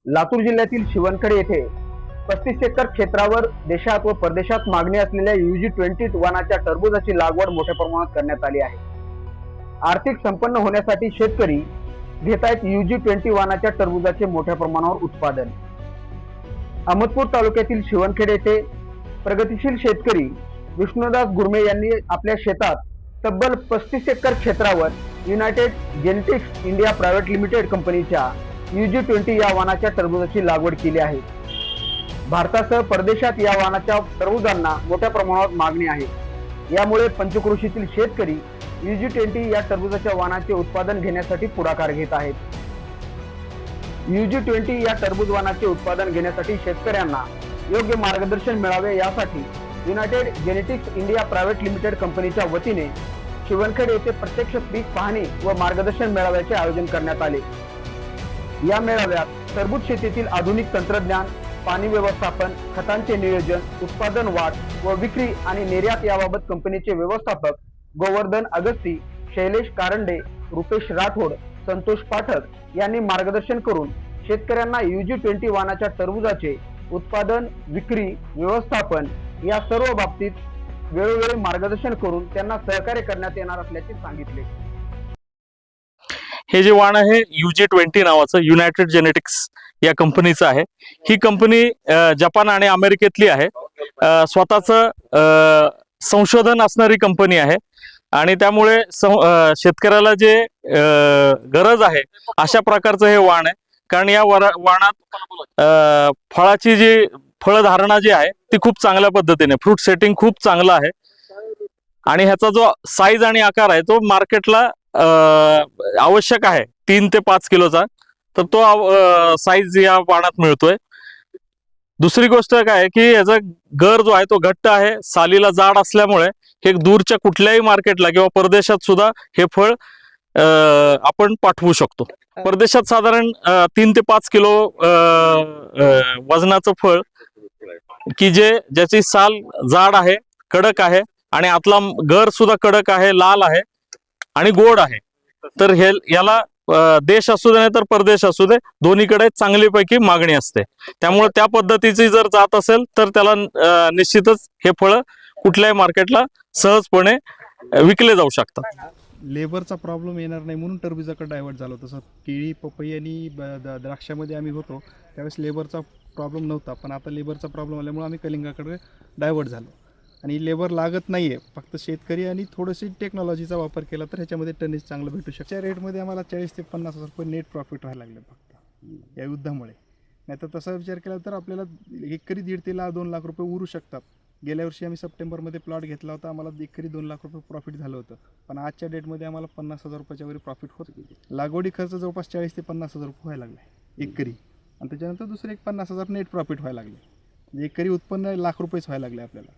लातूर जिल्ह्यातील शिवणखडी येथे 35 एकर क्षेत्रावर देशात व परदेशात मागणी असलेल्या UG-20 वाणाच्या टरबूजाची लागवड मोठ्या प्रमाणात करण्यात आली आहे. आर्थिक संपन्न होण्यासाठी शेतकरी घेत आहेत UG-20 वाणाच्या टरबूजाचे मोठ्या प्रमाणावर उत्पादन. अहमदपूर तालुक्यातील शिवणखेड येथे प्रगतीशील शेतकरी विष्णुदास गुरमे यांनी आपल्या शेतात तब्बल 35 एकर क्षेत्रावर United genetics India private limited कंपनीच्या UG-20 या वाणाच्या टरबूजाची लागवड केली आहे. भारतासह परदेशात या वाणाच्या टरबूजांना मोठ्या प्रमाणावर मागणी आहे. यामुळे पंचक्रोशीतील शेतकरी UG-20 या टरबूजाच्या वाणाचे उत्पादन घेण्यासाठी पुढाकार घेत आहेत. UG-20 या टरबूज वाणाचे उत्पादन घेण्यासाठी शेतकऱ्यांना योग्य मार्गदर्शन मिळावे यासाठी United genetics India private limited कंपनीच्या वतीने शिवणखेड येथे प्रत्यक्ष पीक पाहणी व मार्गदर्शन मेळाव्याचे आयोजन करण्यात आले. या मेळाव्यात टरबूज शेतीतील आधुनिक तंत्रज्ञान, पाणी व्यवस्थापन, खतांचे नियोजन, उत्पादन वाढ व विक्री आणि निर्यात याबाबत कंपनीचे व्यवस्थापक गोवर्धन अगस्ती, शैलेश कारंडे, रुपेश राठोड, संतोष पाठक यांनी मार्गदर्शन करून शेतकऱ्यांना UG-20 वाणाच्या टरबूजाचे उत्पादन, विक्री, व्यवस्थापन या सर्व बाबतीत वेळोवेळी मार्गदर्शन करून त्यांना सहकार्य करण्यात येणार असल्याचे सांगितले. हे जे वाण आहे UG-20 नावाचं युनायटेड जेनेटिक्स या कंपनीचं आहे. ही कंपनी जपान आणि अमेरिकेतली आहे. स्वतःचं संशोधन असणारी कंपनी आहे आणि त्यामुळे शेतकऱ्याला जे गरज आहे अशा प्रकारचं हे वाण आहे. कारण या वाणात फळाची जी फळधारणा जी आहे ती खूप चांगल्या पद्धतीने, फ्रूट सेटिंग खूप चांगलं आहे आणि ह्याचा जो साईज आणि आकार आहे तो मार्केटला आवश्यक आहे 3 ते 5 किलोचा, तर तो साईज या वाणात मिळतोय. दुसरी गोष्ट काय आहे की याचा गर जो आहे तो घट्ट आहे, सालीला जाड असल्यामुळे हे दूरच्या कुठल्याही मार्केटला किंवा परदेशात सुद्धा हे फळ आपण पाठवू शकतो. परदेशात साधारण 3 ते 5 किलो वजनाचं फळ की ज्याची साल जाड आहे, कडक आहे आणि आतला गर सुद्धा कडक आहे, लाल आहे आणि गोड आहे. तर याला देश असू दे नाही तर परदेश असू दे, दोन्हीकडे चांगलीपैकी मागणी असते. त्यामुळे त्या पद्धतीची जर जात असेल तर त्याला निश्चितच हे फळ कुठल्याही मार्केटला सहजपणे विकले जाऊ शकतात. लेबरचा प्रॉब्लेम येणार नाही म्हणून टरबुजाकडे डायव्हर्ट झालो. तसं केळी, पपई आणि द्राक्षामध्ये आम्ही होतो त्यावेळेस लेबरचा प्रॉब्लेम नव्हता, पण आता लेबरचा प्रॉब्लेम आल्यामुळे आम्ही कलिंगाकडे डायव्हर्ट झालो. आणि लेबर लागत नाही आहे, फक्त शेतकरी आणि थोडीशी टेक्नॉलॉजीचा वापर केला तर ह्याच्यामध्ये टनेज चांगलं भेटू शकतं. त्या रेटमध्ये आम्हाला 40 ते 50 हजार रुपये नेट प्रॉफिट व्हायला लागले फक्त या युद्धामुळे. नाही तर तसा विचार केला तर आपल्याला एकरी 1.5 ते 2 लाख रुपये उरू शकतात. गेल्या वर्षी आम्ही सप्टेंबरमध्ये प्लॉट घेतला होता, आम्हाला एकरी 2 लाख रुपये प्रॉफिट झालं होतं, पण आजच्या डेटमध्ये आम्हाला 50,000 रुपयाच्या वरी प्रॉफिट होत गेली. लागवडी खर्च जवळपास 40 ते 50,000 रुपये व्हायला लागला एकरी, आणि त्याच्यानंतर दुसरे एक 50,000 नेट प्रॉफिट व्हायला लागले. म्हणजे एकरी उत्पन्न लाख रुपयेच व्हायला लागले आपल्याला.